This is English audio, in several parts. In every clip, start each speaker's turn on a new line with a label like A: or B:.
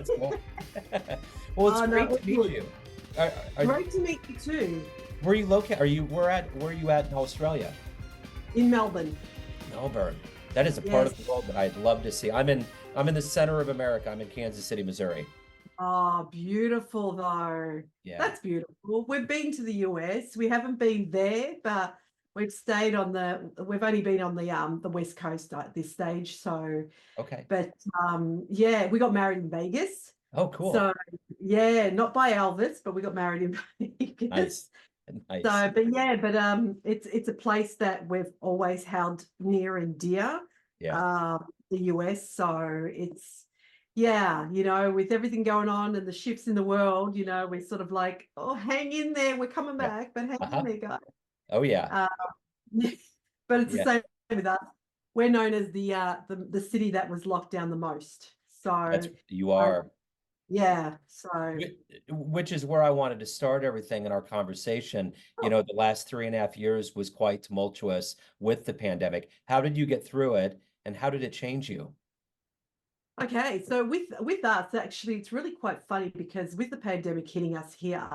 A: That's cool. Well, it's
B: Oh no,
A: great
B: all
A: to meet
B: good.
A: you. Are, are,
B: Great to meet you too.
A: where are you located? Where are you at in Australia?
B: In Melbourne.
A: Melbourne. That is a part
B: Yes.
A: of the world that I'd love to see. I'm in the center of America. I'm in Kansas City, Missouri.
B: Oh, beautiful though.
A: Yeah.
B: That's beautiful. We've been to the US. We haven't been there, but we've only been on the West Coast at this stage. So,
A: Okay.
B: but yeah, we got married in Vegas.
A: Oh, cool.
B: So yeah, not by Elvis, but we got married in Vegas.
A: Nice. Nice.
B: So, but yeah, but it's a place that we've always held near and dear,
A: Yeah.
B: um, the US. So it's yeah, with everything going on and the shifts in the world, we're sort of like, oh, hang in there, we're coming
A: Yeah.
B: back, but hang in
A: Uh-huh.
B: there, guys.
A: Oh, yeah.
B: Uh, but it's the
A: Yeah.
B: same with us. We're known as the city that was locked down the most. So
A: You
B: um,
A: are.
B: yeah, so
A: Which is where I wanted to start everything in our conversation. The last 3.5 years was quite tumultuous with the pandemic. How did you get through it, and how did it change you?
B: okay, so with us, actually, it's really quite funny because with the pandemic hitting us here,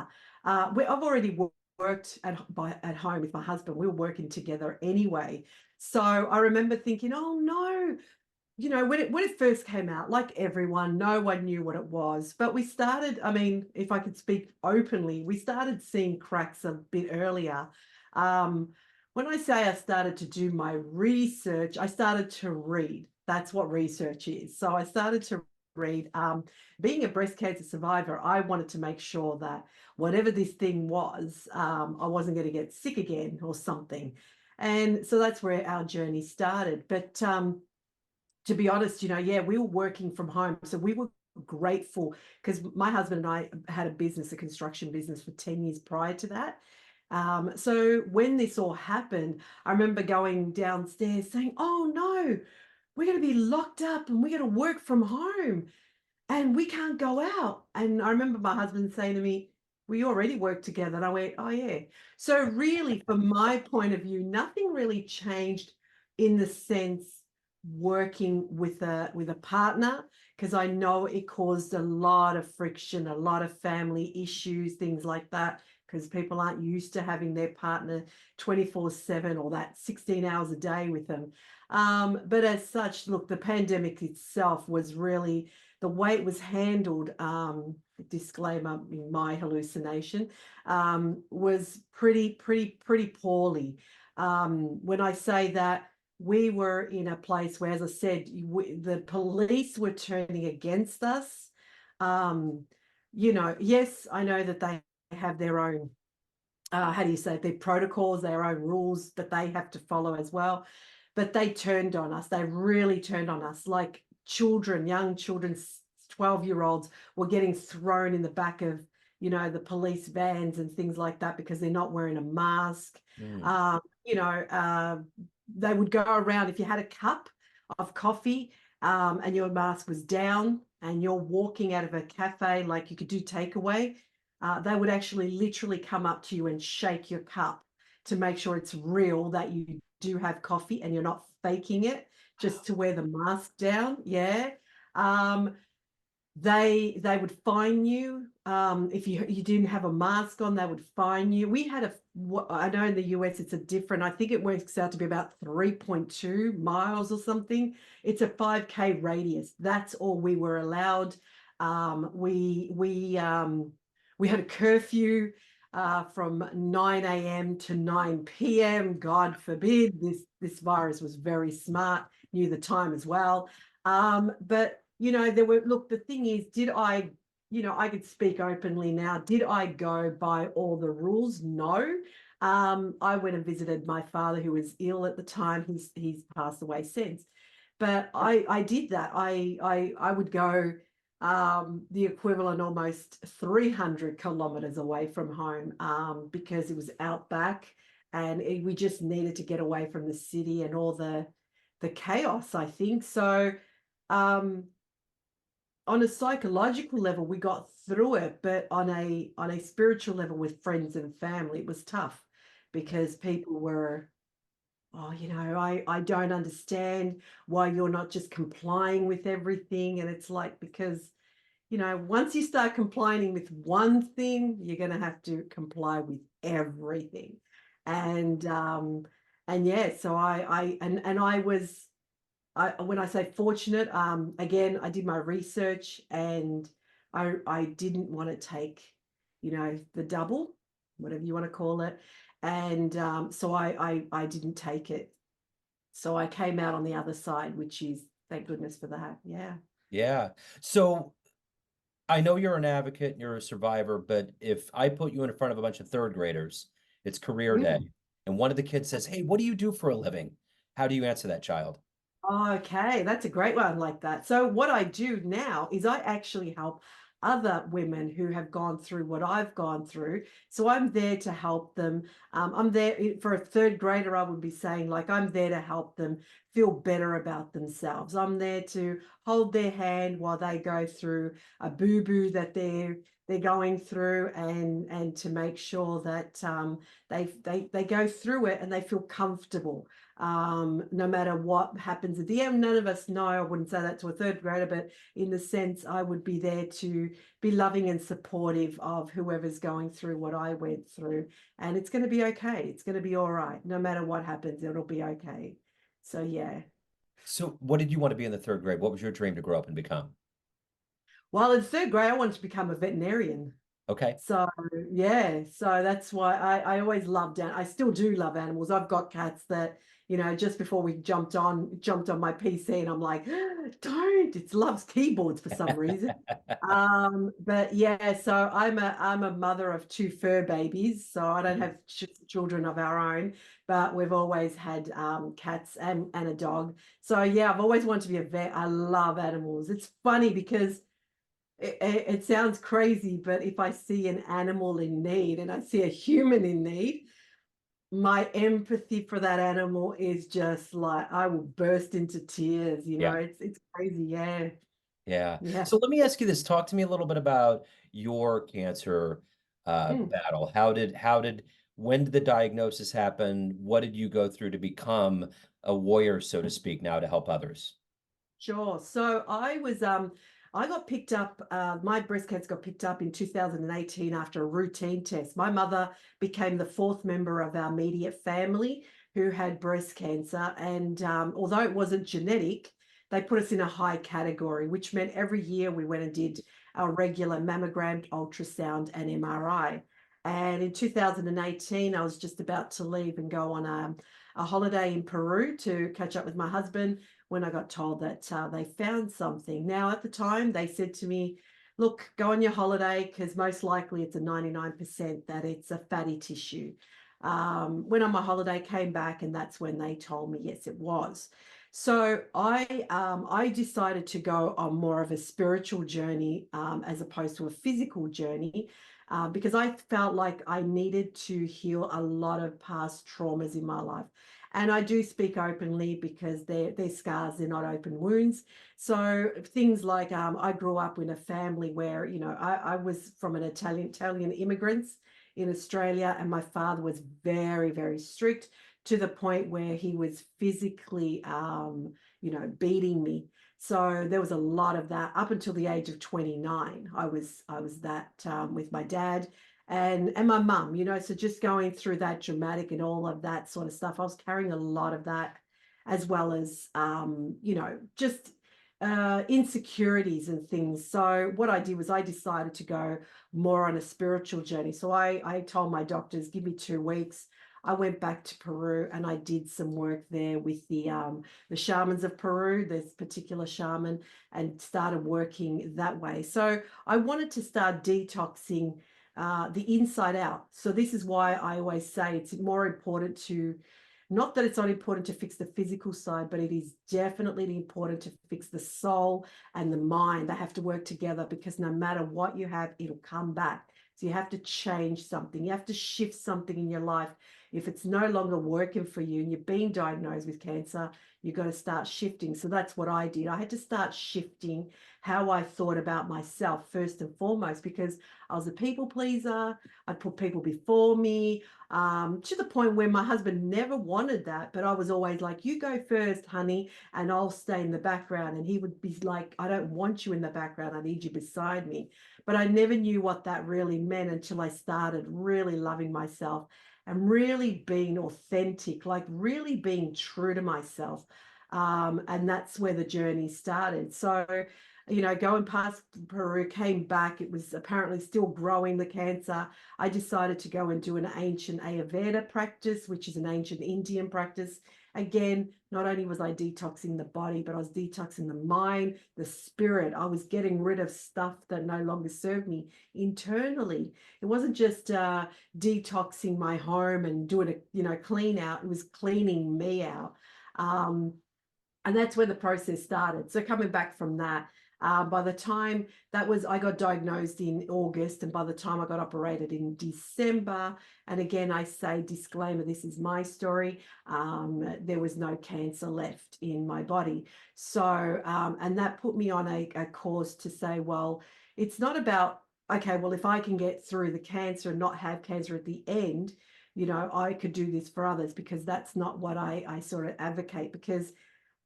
B: I've already worked at home with my husband. We were working together anyway, so I remember thinking, oh no, when it first came out, like everyone, no one knew what it was. But we started, I mean, if I could speak openly, we started seeing cracks a bit earlier. Um, when I say I started to do my research, I started to read. That's what research is. So I started to read. Being a breast cancer survivor, I wanted to make sure that whatever this thing was, I wasn't going to get sick again or something. And so that's where our journey started. But to be honest, yeah, we were working from home. So we were grateful because my husband and I had a construction business for 10 years prior to that. So when this all happened, I remember going downstairs saying, oh no, we're going to be locked up and we're going to work from home and we can't go out. And I remember my husband saying to me, we already work together. And I went, oh yeah. So really, from my point of view, nothing really changed in the sense working with a partner, because I know it caused a lot of friction, a lot of family issues, things like that, because people aren't used to having their partner 24/7 or that 16 hours a day with them. But as such, look, the pandemic itself was really the way it was handled, disclaimer, my hallucination, was pretty poorly. When I say that, we were in a place where, as I said, the police were turning against us. Um, yes, I know that they have their own, how do you say, their protocols, their own rules that they have to follow as well. But they turned on us. They really turned on us. Like children, young children, 12-year-olds were getting thrown in the back of, the police vans and things like that because they're not wearing a mask.
A: Mm.
B: Um, you know, uh, they would go around if you had a cup of coffee, and your mask was down and you're walking out of a cafe, like you could do takeaway, they would actually literally come up to you and shake your cup to make sure it's real that you do have coffee and you're not faking it just to wear the mask down. Yeah. Um, they would fine you, if you didn't have a mask on. They would fine you. We had I know in the US it's a different, I think it works out to be about 3.2 miles or something. It's a 5K radius. That's all we were allowed. We had a curfew, from 9 a.m. to 9 p.m. God forbid. This virus was very smart, knew the time as well. But there were, look, the thing is, I could speak openly now. Did I go by all the rules? No. I went and visited my father, who was ill at the time. He's passed away since. But I did that. I would go, the equivalent almost 300 kilometers away from home, because it was outback and we just needed to get away from the city and all the chaos, I think. So um, on a psychological level, we got through it, but on a spiritual level with friends and family, it was tough because people were, oh, I don't understand why you're not just complying with everything. And it's like, because once you start complying with one thing, you're going to have to comply with everything. And yeah, so I was, when I say fortunate, again, I did my research, and I didn't want to take, the double, whatever you want to call it. And so I didn't take it. So I came out on the other side, which is, thank goodness for that. Yeah.
A: Yeah. So I know you're an advocate and you're a survivor, but if I put you in front of a bunch of third graders, it's career day,
B: Mm.
A: and one of the kids says, "Hey, what do you do for a living?" How do you answer that child?
B: Okay, that's a great one like that. So what I do now is I actually help other women who have gone through what I've gone through. So I'm there to help them. I'm there for a third grader. I would be saying, like, I'm there to help them feel better about themselves. I'm there to hold their hand while they go through a boo-boo that they're going through, and to make sure that they go through it and they feel comfortable, no matter what happens at the end. None of us know. I wouldn't say that to a third grader, but in the sense, I would be there to be loving and supportive of whoever's going through what I went through. And it's going to be okay. It's going to be all right. No matter what happens, it'll be okay. So, yeah.
A: So, what did you want to be in the third grade? What was your dream to grow up and become?
B: While in third grade, I wanted to become a veterinarian.
A: Okay.
B: So yeah, so that's why I always loved I still do love animals. I've got cats that, just before we jumped on my PC, and I'm like, don't, it loves keyboards for some reason. But yeah, so I'm a mother of two fur babies, so I don't have children of our own, but we've always had cats and a dog. So yeah, I've always wanted to be a vet. I love animals. It's funny because it sounds crazy, but if I see an animal in need and I see a human in need, my empathy for that animal is just like, I will burst into tears.
A: Yeah.
B: It's crazy. Yeah.
A: Yeah.
B: Yeah.
A: So let me ask you this. Talk to me a little bit about your cancer
B: Mm.
A: battle. When did the diagnosis happen? What did you go through to become a warrior, so to speak, now to help others?
B: Sure. So I got picked up, my breast cancer got picked up in 2018 after a routine test. My mother became the fourth member of our immediate family who had breast cancer. And although it wasn't genetic, they put us in a high category, which meant every year we went and did our regular mammogram, ultrasound, and MRI. And in 2018, I was just about to leave and go on a holiday in Peru to catch up with my husband, when I got told that they found something. Now, at the time, they said to me, look, go on your holiday, because most likely it's a 99% that it's a fatty tissue. Went on my holiday, came back, and that's when they told me, yes, it was. So I decided to go on more of a spiritual journey, as opposed to a physical journey, because I felt like I needed to heal a lot of past traumas in my life. And I do speak openly because they're scars, they're not open wounds. So things like, I grew up in a family where, I was from an Italian immigrants in Australia, and my father was very, very strict, to the point where he was physically, beating me. So there was a lot of that up until the age of 29. I was that, with my dad and my mum, so just going through that dramatic and all of that sort of stuff. I was carrying a lot of that, as well as, just insecurities and things. So what I did was I decided to go more on a spiritual journey. So I told my doctors, give me 2 weeks. I went back to Peru and I did some work there with the shamans of Peru, this particular shaman, and started working that way. So I wanted to start detoxing the inside out. So this is why I always say it's more important to, not that it's not important to fix the physical side, but it is definitely important to fix the soul and the mind. They have to work together, because no matter what you have, it'll come back So you have to change something. You have to shift something in your life. If it's no longer working for you and you're being diagnosed with cancer, you've got to start shifting. So that's what I did. I had to start shifting how I thought about myself first and foremost, because I was a people pleaser. I put people before me, to the point where my husband never wanted that, but I was always like, you go first, honey, and I'll stay in the background. And he would be like, I don't want you in the background. I need you beside me. But I never knew what that really meant until I started really loving myself and really being authentic, like really being true to myself. And that's where the journey started. So, you know, going past Peru, came back, it was apparently still growing, the cancer. I decided to go and do an ancient Ayurveda practice, which is an ancient Indian practice. Again, not only was I detoxing the body, but I was detoxing the mind, the spirit. I was getting rid of stuff that no longer served me internally. It wasn't just detoxing my home and doing a, you know, clean out. It was cleaning me out. Um, and that's where the process started. So coming back from that, by the time that was, I got diagnosed in August, and by the time I got operated in December, and again, I say disclaimer, this is my story, there was no cancer left in my body. So, and that put me on a course to say, well, it's not about, okay, well, if I can get through the cancer and not have cancer at the end, you know, I could do this for others, because that's not what I sort of advocate, because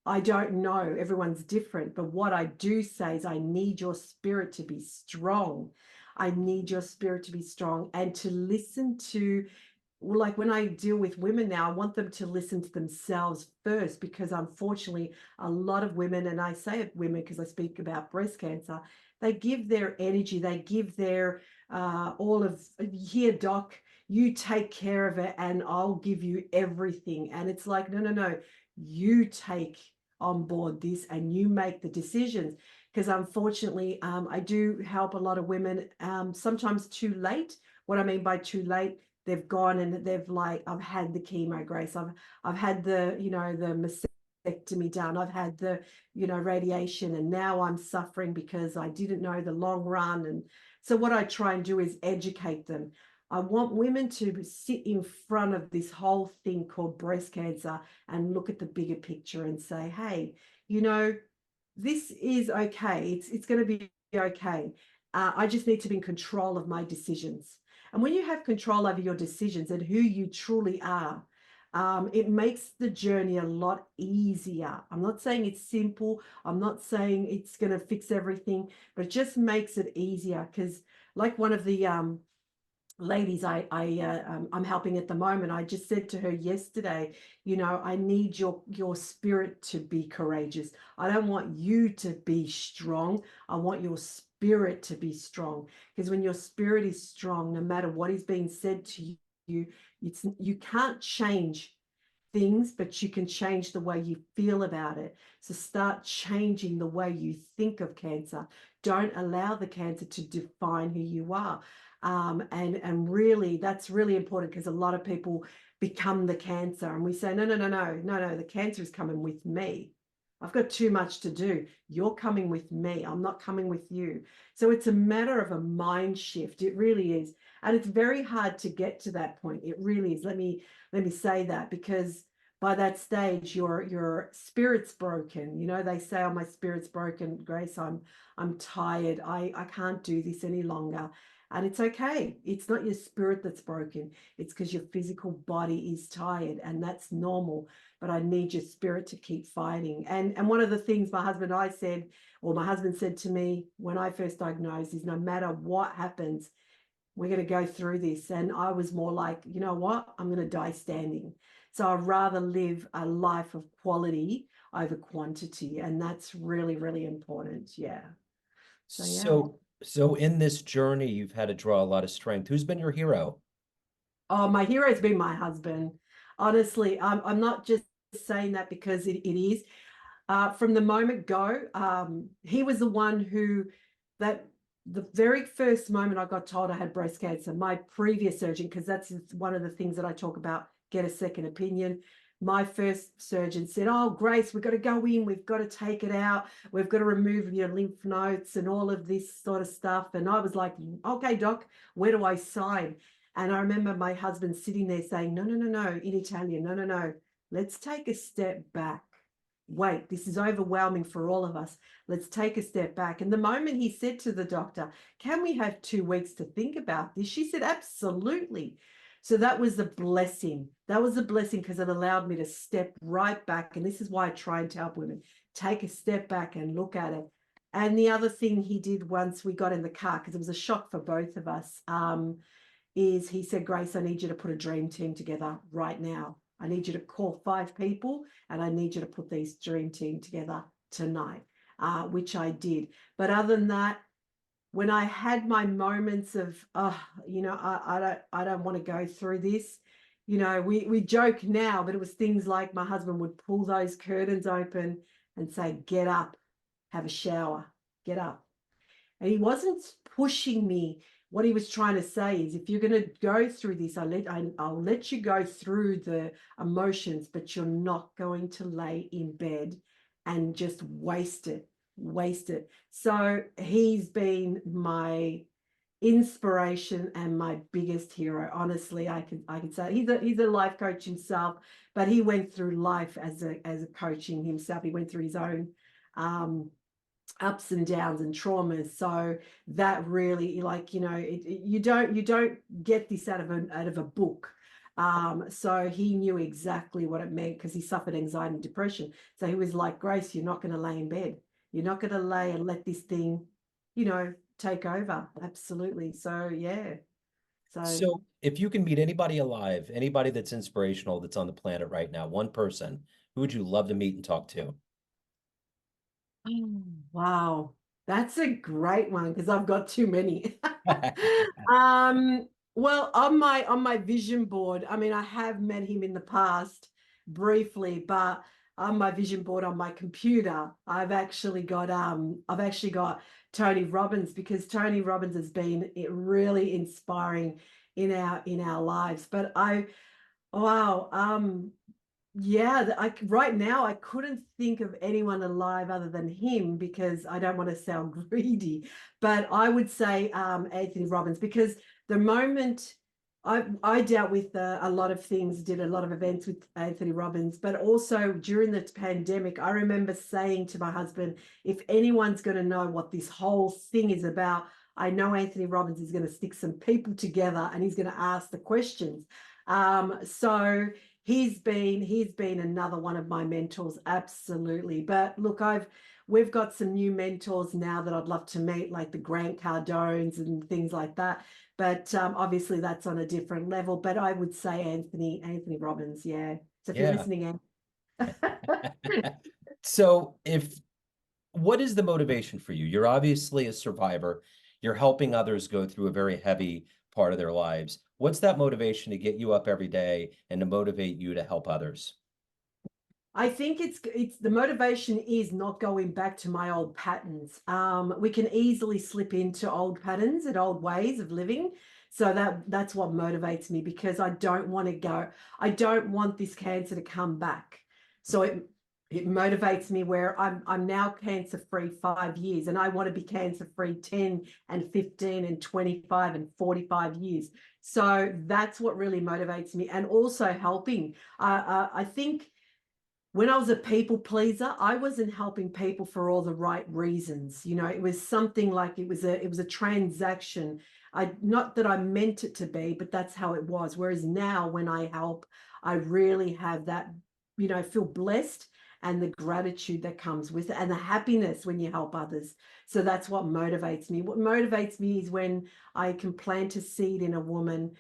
B: I don't know, everyone's different, but what I do say is I need your spirit to be strong. I need your spirit to be strong and to listen to, like when I deal with women now, I want them to listen to themselves first, because unfortunately, a lot of women, and I say women because I speak about breast cancer, they give their energy, they give their all of, here, doc, you take care of it and I'll give you everything. And it's like, no, no, no, you take on board this and you make the decisions. Because unfortunately, I do help a lot of women, sometimes too late. What I mean by too late, they've gone and they've like, I've had the chemo, Grace. I've had the, you know, the mastectomy done. I've had the, you know, radiation, and now I'm suffering because I didn't know the long run. And so what I try and do is educate them. I want women to sit in front of this whole thing called breast cancer and look at the bigger picture and say, hey, you know, this is okay. It's going to be okay. I just need to be in control of my decisions. And when you have control over your decisions and who you truly are, it makes the journey a lot easier. I'm not saying it's simple. I'm not saying it's going to fix everything, but it just makes it easier. Because like one of the ladies I'm helping at the moment, I just said to her yesterday, you know, I need your spirit to be courageous. I don't want you to be strong. I want your spirit to be strong, because when your spirit is strong, no matter what is being said to you, you can't change things, but you can change the way you feel about it. So start changing the way you think of cancer. Don't allow the cancer to define who you are. And really, that's really important, because a lot of people become the cancer, and we say, no, no, no, no, no, no, the cancer is coming with me. I've got too much to do. You're coming with me. I'm not coming with you. So it's a matter of a mind shift. It really is. And it's very hard to get to that point. It really is. Let me say that, because by that stage your spirit's broken. You know, they say, oh, my spirit's broken, Grace, I'm tired, I can't do this any longer. And it's okay. It's not your spirit that's broken. It's because your physical body is tired, and that's normal. But I need your spirit to keep fighting. And one of the things my husband and I said, or my husband said to me when I first diagnosed, is no matter what happens, we're going to go through this. And I was more like, you know what? I'm going to die standing. So I'd rather live a life of quality over quantity. And that's really, really important. Yeah. So, yeah.
A: So in this journey, you've had to draw a lot of strength. Who's been your hero?
B: Oh, my hero's been my husband. Honestly, I'm not just saying that because it is. From the moment go, he was the one who, that the very first moment I got told I had breast cancer, my previous surgeon, because that's one of the things that I talk about, get a second opinion. my first surgeon said, "Oh, Grace, we've got to go in, we've got to take it out, we've got to remove your lymph nodes and all of this sort of stuff." And I was like, "Okay, doc, where do I sign?" And I remember my husband sitting there saying, "No, no, no, no," in Italian, "No, no, no, let's take a step back. Wait, this is overwhelming for all of us. Let's take a step back." And the moment he said to the doctor, "Can we have 2 weeks to think about this?" She said, "Absolutely." So that was a blessing. That was a blessing because it allowed me to step right back. And this is why I try and help women take a step back and look at it. And the other thing he did once we got in the car, because it was a shock for both of us, is he said, "Grace, I need you to put a dream team together right now. I need you to call 5 people and I need you to put these dream team together tonight," which I did. But other than that, when I had my moments of, oh, I don't want to go through this. We joke now, but it was things like my husband would pull those curtains open and say, "Get up, have a shower, get up." And he wasn't pushing me. What he was trying to say is, if you're going to go through this, I'll let you go through the emotions, but you're not going to lay in bed and just waste it. So he's been my inspiration and my biggest hero. Honestly, I can say he's a life coach himself, but he went through life as a coaching himself. He went through his own ups and downs and traumas. So that really, you don't get this out of a book. So he knew exactly what it meant because he suffered anxiety and depression. So he was like, "Grace, you're not going to lay in bed. You're not going to lay and let this thing, take over." Absolutely. So yeah. So
A: So if you can meet anybody alive, anybody that's inspirational that's on the planet right now, one person, who would you love to meet and talk to?
B: oh, wow. That's a great one because I've got too many. um, well, on my vision board, I mean, I have met him in the past briefly, but on my vision board on my computer, I've actually got Tony Robbins, because Tony Robbins has been really inspiring in our lives. But wow, yeah, right now I couldn't think of anyone alive other than him because I don't want to sound greedy, but I would say Anthony Robbins, because the moment I dealt with a lot of things, did a lot of events with Anthony Robbins, but also during the pandemic, I remember saying to my husband, "If anyone's going to know what this whole thing is about, I know Anthony Robbins is going to stick some people together and he's going to ask the questions." So he's been another one of my mentors, absolutely. But look, we've got some new mentors now that I'd love to meet, like the Grant Cardones and things like that. But obviously that's on a different level. But I would say Anthony Robbins, yeah. So if you're
A: Yeah.
B: listening,
A: So what is the motivation for you? You're obviously a survivor. You're helping others go through a very heavy part of their lives. What's that motivation to get you up every day and to motivate you to help others?
B: I think it's the motivation is not going back to my old patterns. We can easily slip into old patterns and old ways of living. So that's what motivates me, because I don't want to go. I don't want this cancer to come back. So it motivates me where I'm now cancer free 5 years, and I want to be cancer free 10 and 15 and 25 and 45 years. So that's what really motivates me, and also helping. I think when I was a people pleaser, I wasn't helping people for all the right reasons. It was something like it was a transaction. Not that I meant it to be, but that's how it was. Whereas now when I help, I really have that, feel blessed, and the gratitude that comes with it, and the happiness when you help others. So that's what motivates me. What motivates me is when I can plant a seed in a woman,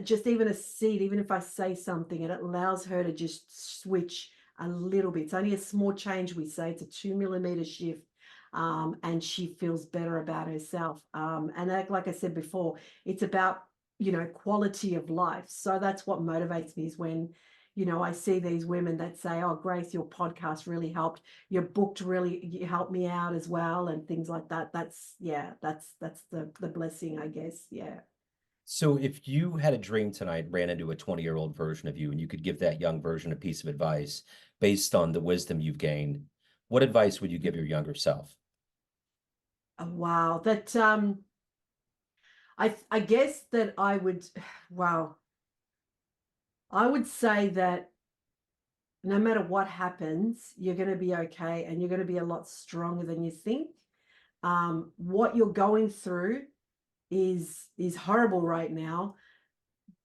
B: just even a seed, even if I say something, and it allows her to just switch a little bit. It's only a small change, we say. It's a 2 millimeter shift. And she feels better about herself. And like I said before, it's about, quality of life. So that's what motivates me, is when, I see these women that say, "Oh, Grace, your podcast really helped. Your book really helped me out as well," and things like that. That's the blessing, I guess. Yeah.
A: So if you had a dream tonight, ran into a 20-year-old version of you, and you could give that young version a piece of advice based on the wisdom you've gained, what advice would you give your younger self?
B: Oh, wow, that I guess that I would, wow, I would say that no matter what happens, you're going to be okay, and you're going to be a lot stronger than you think. What you're going through is horrible right now,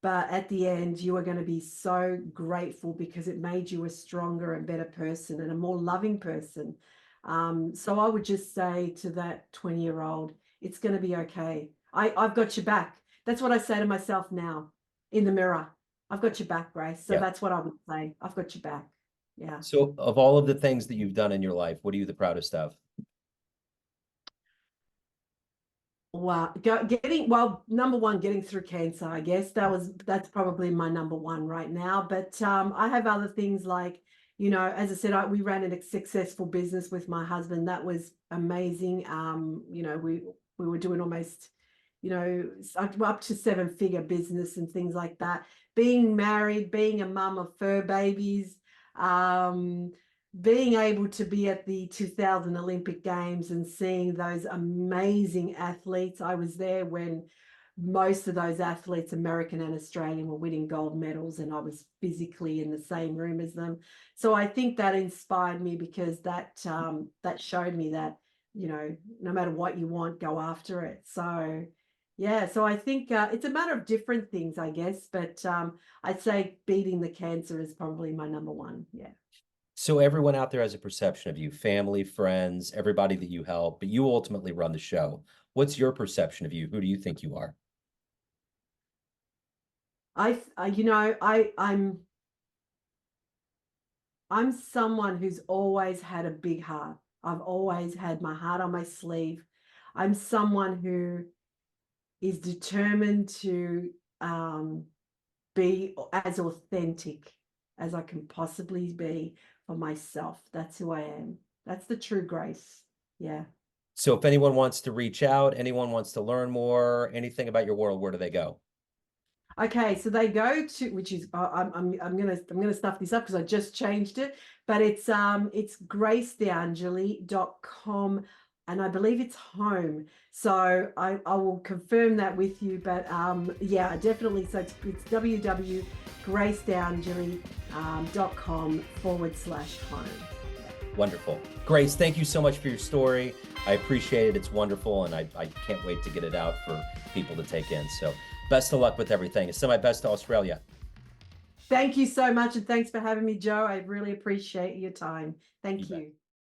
B: but at the end you are going to be so grateful because it made you a stronger and better person and a more loving person. So I would just say to that 20-year-old, it's going to be okay. I've got your back. That's what I say to myself now in the mirror. I've got your back, Grace. So
A: Yeah.
B: that's what I would say. I've got your back. Yeah.
A: So of all of the things that you've done in your life, what are you the proudest of?
B: Wow, number one, getting through cancer. I guess that's probably my number one right now. But I have other things like, as I said, we ran a successful business with my husband. That was amazing. We were doing almost, up to seven-figure business and things like that. Being married, being a mum of fur babies, um, being able to be at the 2000 Olympic Games and seeing those amazing athletes. I was there when most of those athletes, American and Australian, were winning gold medals, and I was physically in the same room as them. So I think that inspired me because that showed me that, no matter what you want, go after it. So yeah, so I think it's a matter of different things, I guess, but I'd say beating the cancer is probably my number one. Yeah.
A: So everyone out there has a perception of you, family, friends, everybody that you help, but you ultimately run the show. What's your perception of you? Who do you think you are?
B: I'm someone who's always had a big heart. I've always had my heart on my sleeve. I'm someone who is determined to be as authentic as I can possibly be for myself. That's who I am. That's the true Grace. Yeah.
A: So if anyone wants to reach out, anyone wants to learn more, anything about your world, where do they go?
B: Okay, so they go to, which is I'm gonna stuff this up because I just changed it, but it's gracedeangeli.com, and I believe it's home. So I will confirm that with you, but yeah, definitely. So it's www.gracedeangeli.com/home.
A: Wonderful. Grace, thank you so much for your story. I appreciate it. It's wonderful, and I can't wait to get it out for people to take in. So best of luck with everything. Send my best to Australia.
B: Thank you so much, and thanks for having me, Joe. I really appreciate your time.
A: You
B: Thank
A: bet.
B: you.